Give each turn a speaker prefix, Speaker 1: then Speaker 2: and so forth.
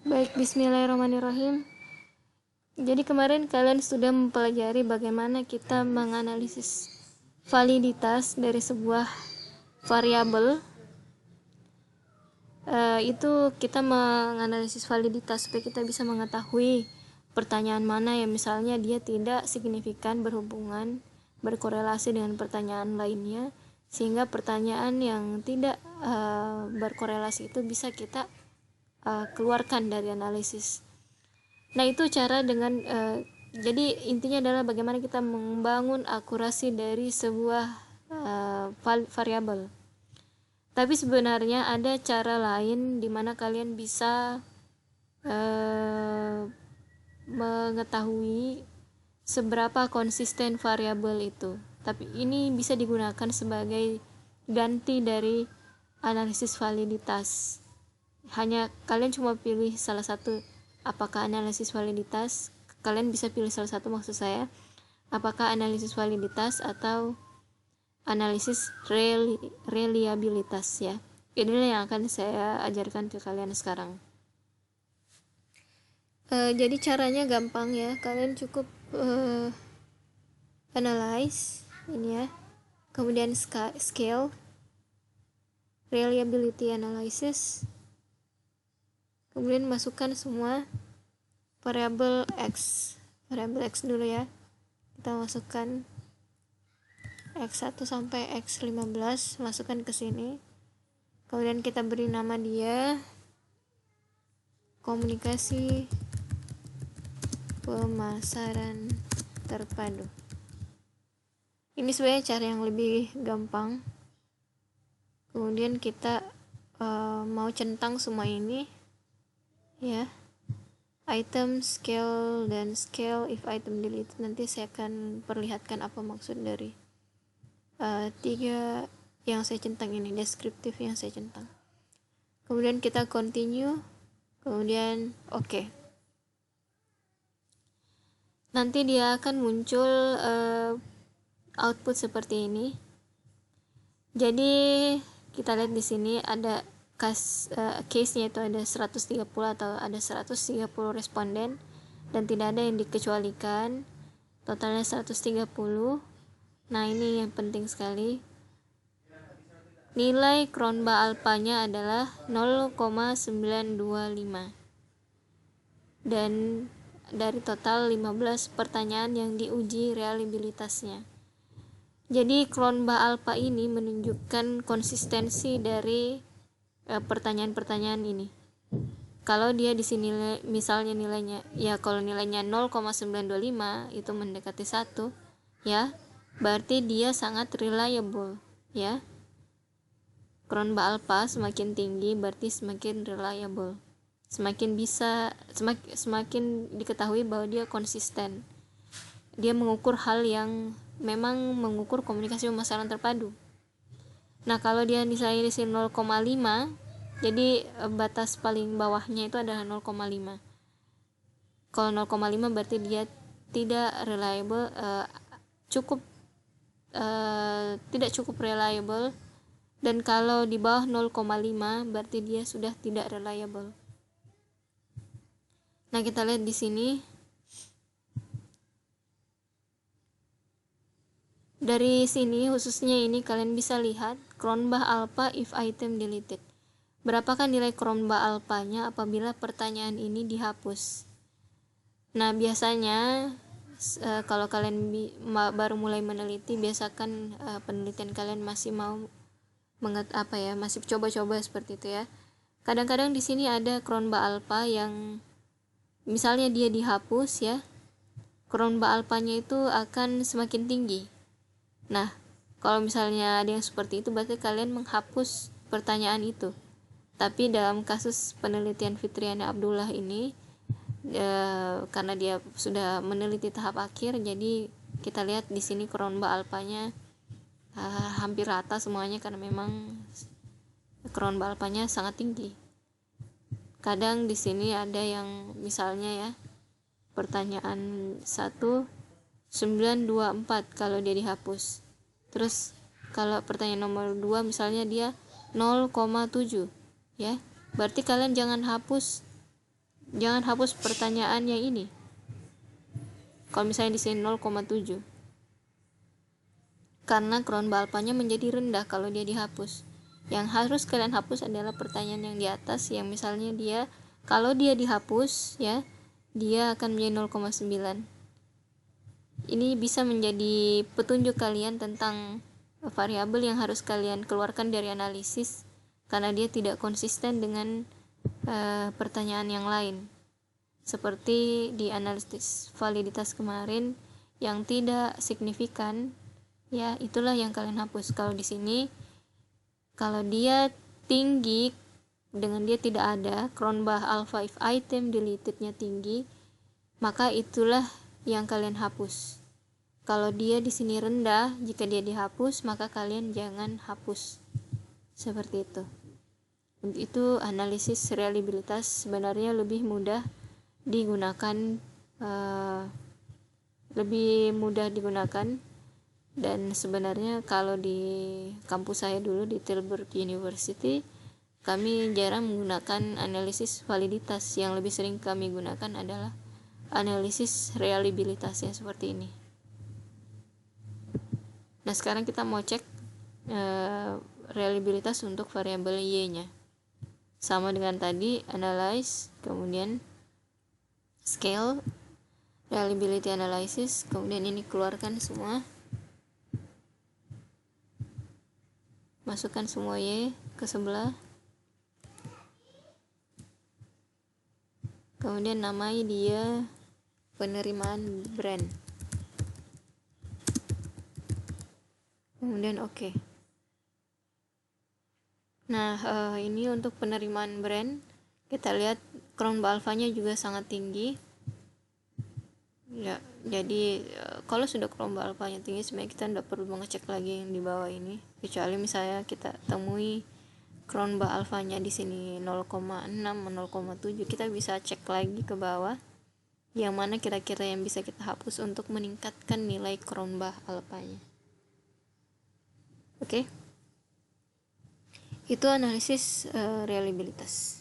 Speaker 1: Baik, bismillahirrahmanirrahim. Jadi kemarin kalian sudah mempelajari bagaimana kita menganalisis validitas dari sebuah variabel. Itu kita menganalisis validitas supaya kita bisa mengetahui pertanyaan mana yang misalnya dia tidak signifikan berkorelasi dengan pertanyaan lainnya, sehingga pertanyaan yang tidak berkorelasi itu bisa kita keluarkan dari analisis. Nah, itu cara dengan jadi intinya adalah bagaimana kita membangun akurasi dari sebuah variabel. Tapi sebenarnya ada cara lain di mana kalian bisa mengetahui seberapa konsisten variabel itu. Tapi ini bisa digunakan sebagai ganti dari analisis validitas. Hanya kalian cuma pilih salah satu. Apakah analisis validitas, kalian bisa pilih salah satu, maksud saya apakah analisis validitas atau analisis reliabilitas ya. Inilah yang akan saya ajarkan ke kalian sekarang. Jadi caranya gampang ya, kalian cukup analyze ini ya, kemudian scale, reliability analysis, kemudian masukkan semua variabel x dulu ya. Kita masukkan x1 sampai x15, masukkan ke sini. Kemudian kita beri nama dia komunikasi pemasaran terpadu. Ini sebenarnya cara yang lebih gampang. Kemudian kita mau centang semua ini ya, item, scale, dan scale if item delete. Nanti saya akan perlihatkan apa maksud dari tiga yang saya centang ini, deskriptif yang saya centang. Kemudian kita continue, kemudian oke. Nanti dia akan muncul output seperti ini. Jadi kita lihat di sini ada case-nya itu ada 130 atau ada 130 responden dan tidak ada yang dikecualikan, totalnya 130. Nah, ini yang penting sekali, nilai Cronbach alpha-nya adalah 0,925 dan dari total 15 pertanyaan yang diuji reliabilitasnya. Jadi Cronbach alpha ini menunjukkan konsistensi dari pertanyaan-pertanyaan ini. Kalau dia di sini misalnya nilainya ya, kalau nilainya 0,925 itu mendekati 1 ya, berarti dia sangat reliable ya. Cronbach alpha semakin tinggi berarti semakin reliable, semakin diketahui bahwa dia konsisten. Dia mengukur hal yang memang mengukur komunikasi pemasaran terpadu. Nah, kalau dia misalnya di sini 0,5, jadi batas paling bawahnya itu adalah 0,5. Kalau 0,5 berarti dia tidak reliable, tidak cukup reliable. Dan kalau di bawah 0,5 berarti dia sudah tidak reliable. Nah, kita lihat di sini. Dari sini khususnya ini kalian bisa lihat Cronbach alpha if item deleted. Berapakah nilai Cronbach alpha-nya apabila pertanyaan ini dihapus? Nah, biasanya kalau kalian baru mulai meneliti, biasakan penelitian kalian masih mau masih coba-coba seperti itu ya. Kadang-kadang di sini ada Cronbach alpha yang misalnya dia dihapus ya, Cronbach alpha-nya itu akan semakin tinggi. Nah, kalau misalnya ada yang seperti itu berarti kalian menghapus pertanyaan itu. Tapi dalam kasus penelitian Fitriana Abdullah ini karena dia sudah meneliti tahap akhir, jadi kita lihat di sini Cronbach alpha-nya hampir rata semuanya karena memang Cronbach alpha-nya sangat tinggi. Kadang di sini ada yang misalnya ya, pertanyaan 1924 kalau dia dihapus. Terus kalau pertanyaan nomor 2 misalnya dia 0,7 ya. Berarti kalian jangan hapus Jangan hapus pertanyaannya ini. Kalau misalnya di sini 0,7, karena Cronbach alpanya menjadi rendah kalau dia dihapus. Yang harus kalian hapus adalah pertanyaan yang di atas, yang misalnya dia, kalau dia dihapus ya, dia akan menjadi 0,9. Ini bisa menjadi petunjuk kalian tentang variabel yang harus kalian keluarkan dari analisis, karena dia tidak konsisten dengan pertanyaan yang lain. Seperti di analisis validitas kemarin yang tidak signifikan, ya itulah yang kalian hapus. Kalau di sini, kalau dia tinggi dengan dia tidak ada Cronbach alpha if item deletednya tinggi, maka itulah yang kalian hapus. Kalau dia di sini rendah, jika dia dihapus, maka kalian jangan hapus. Seperti itu. Untuk itu analisis reliabilitas sebenarnya lebih mudah digunakan, dan sebenarnya kalau di kampus saya dulu di Tilburg University, kami jarang menggunakan analisis validitas. Yang lebih sering kami gunakan adalah analisis reliabilitasnya seperti ini. Nah, sekarang kita mau cek reliabilitas untuk variabel y-nya. Sama dengan tadi, analyze, kemudian scale, reliability analysis, kemudian ini keluarkan semua, masukkan semua y ke sebelah, kemudian namai dia penerimaan brand, kemudian oke. Nah, ini untuk penerimaan brand, kita lihat Cronbach alpanya juga sangat tinggi ya. Jadi kalau sudah Cronbach alpanya tinggi, sebenarnya kita tidak perlu mengecek lagi yang di bawah ini, kecuali misalnya kita temui Cronbach alpanya di sini 0,6, 0,7, kita bisa cek lagi ke bawah yang mana kira-kira yang bisa kita hapus untuk meningkatkan nilai Cronbach alpanya. Oke. Itu analisis reliabilitas.